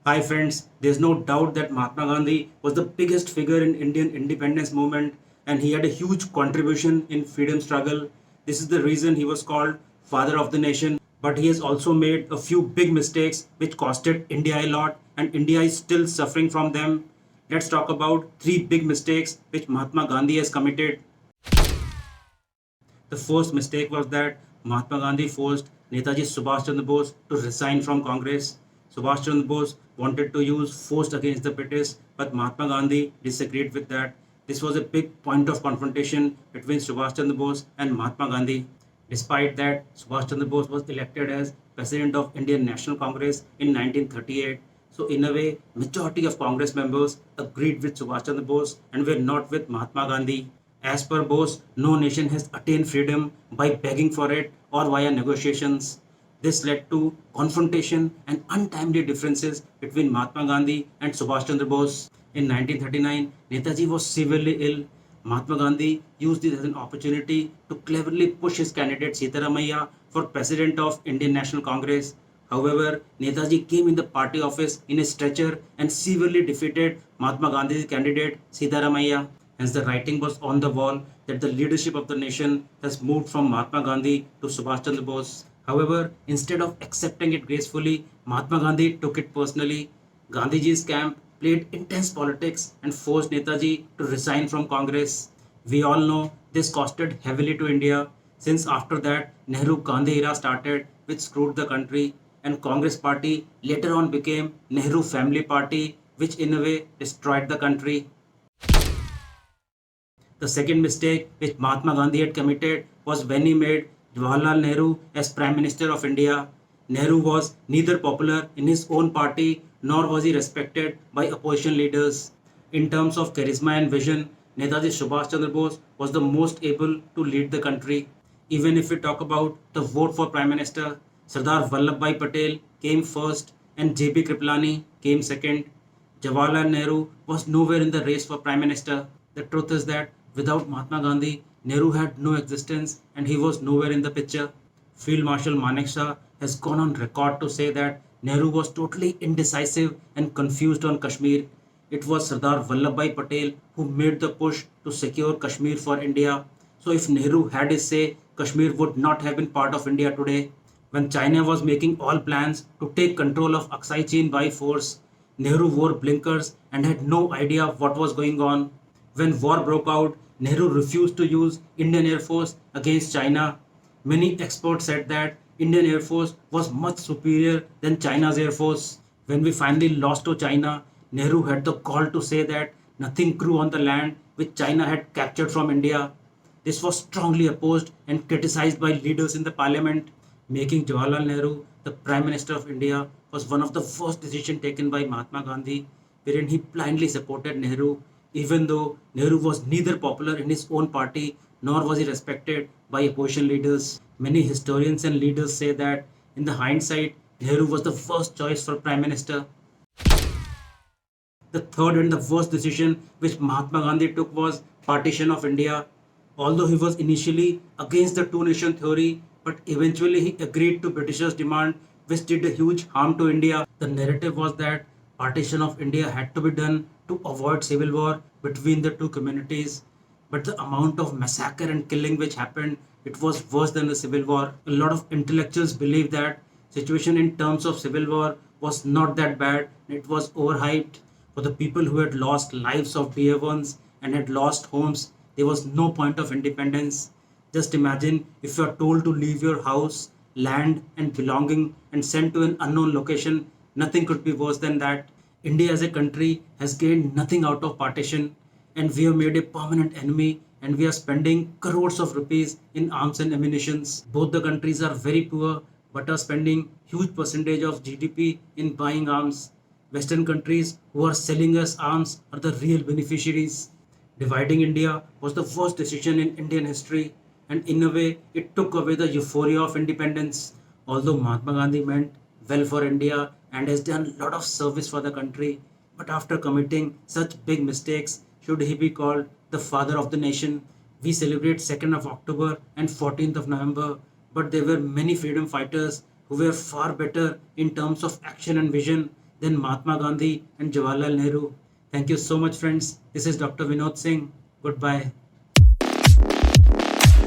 Hi friends, there's no doubt that Mahatma Gandhi was the biggest figure in Indian independence movement and he had a huge contribution in freedom struggle. This is the reason he was called father of the nation, but he has also made a few big mistakes which costed India a lot and India is still suffering from them. Let's talk about three big mistakes which Mahatma Gandhi has committed. The first mistake was that Mahatma Gandhi forced Netaji Subhash Chandra Bose to resign from Congress. Subhash Chandra Bose wanted to use force against the British, but Mahatma Gandhi disagreed with that. This was a big point of confrontation between Subhash Chandra Bose and Mahatma Gandhi. Despite that, Subhash Chandra Bose was elected as President of Indian National Congress in 1938. So in a way, majority of Congress members agreed with Subhash Chandra Bose and were not with Mahatma Gandhi. As per Bose, no nation has attained freedom by begging for it or via negotiations. This led to confrontation and untimely differences between Mahatma Gandhi and Subhash Chandra Bose. In 1939, Netaji was severely ill. Mahatma Gandhi used this as an opportunity to cleverly push his candidate Sitaramaiah for President of Indian National Congress. However, Netaji came in the party office in a stretcher and severely defeated Mahatma Gandhi's candidate Sitaramaiah. Hence, the writing was on the wall that the leadership of the nation has moved from Mahatma Gandhi to Subhash Chandra Bose. However, instead of accepting it gracefully, Mahatma Gandhi took it personally. Gandhiji's camp played intense politics and forced Netaji to resign from Congress. We all know this costed heavily to India, since after that Nehru Gandhi era started, which screwed the country, and Congress party later on became Nehru Family Party, which in a way destroyed the country. The second mistake which Mahatma Gandhi had committed was when he made Jawaharlal Nehru as Prime Minister of India. Nehru was neither popular in his own party nor was he respected by opposition leaders. In terms of charisma and vision, Netaji Subhash Chandra Bose was the most able to lead the country. Even if we talk about the vote for Prime Minister, Sardar Vallabhbhai Patel came first and JP Kripalani came second. Jawaharlal Nehru was nowhere in the race for Prime Minister. The truth is that without Mahatma Gandhi, Nehru had no existence and he was nowhere in the picture. Field Marshal Manek Shah has gone on record to say that Nehru was totally indecisive and confused on Kashmir. It was Sardar Vallabhbhai Patel who made the push to secure Kashmir for India. So if Nehru had his say, Kashmir would not have been part of India today. When China was making all plans to take control of Aksai Chin by force, Nehru wore blinkers and had no idea what was going on. When war broke out, Nehru refused to use Indian Air Force against China. Many experts said that Indian Air Force was much superior than China's Air Force. When we finally lost to China, Nehru had the call to say that nothing grew on the land which China had captured from India. This was strongly opposed and criticized by leaders in the parliament. Making Jawaharlal Nehru the Prime Minister of India was one of the first decisions taken by Mahatma Gandhi, wherein he blindly supported Nehru, even though Nehru was neither popular in his own party nor was he respected by opposition leaders. Many historians and leaders say that, in the hindsight, Nehru was the first choice for Prime Minister. The third and the worst decision which Mahatma Gandhi took was partition of India. Although he was initially against the two nation theory, but eventually he agreed to Britishers' demand, which did a huge harm to India. The narrative was that partition of India had to be done to avoid civil war between the two communities. But the amount of massacre and killing which happened, it was worse than the civil war. A lot of intellectuals believe that situation in terms of civil war was not that bad. It was overhyped. For the people who had lost lives of dear ones and had lost homes, there was no point of independence. Just imagine if you are told to leave your house, land, and belonging and sent to an unknown location. Nothing could be worse than that. India as a country has gained nothing out of partition, and we have made a permanent enemy, and we are spending crores of rupees in arms and ammunitions. Both the countries are very poor but are spending huge percentage of GDP in buying arms. Western countries who are selling us arms are the real beneficiaries. Dividing India was the worst decision in Indian history, and in a way, it took away the euphoria of independence. Although Mahatma Gandhi meant well for India and has done a lot of service for the country, but after committing such big mistakes, should he be called the father of the nation? We celebrate 2nd of October and 14th of November, but there were many freedom fighters who were far better in terms of action and vision. then Mahatma Gandhi and Jawaharlal Nehru. Thank you so much, friends. This is Dr. Vinod Singh. Goodbye.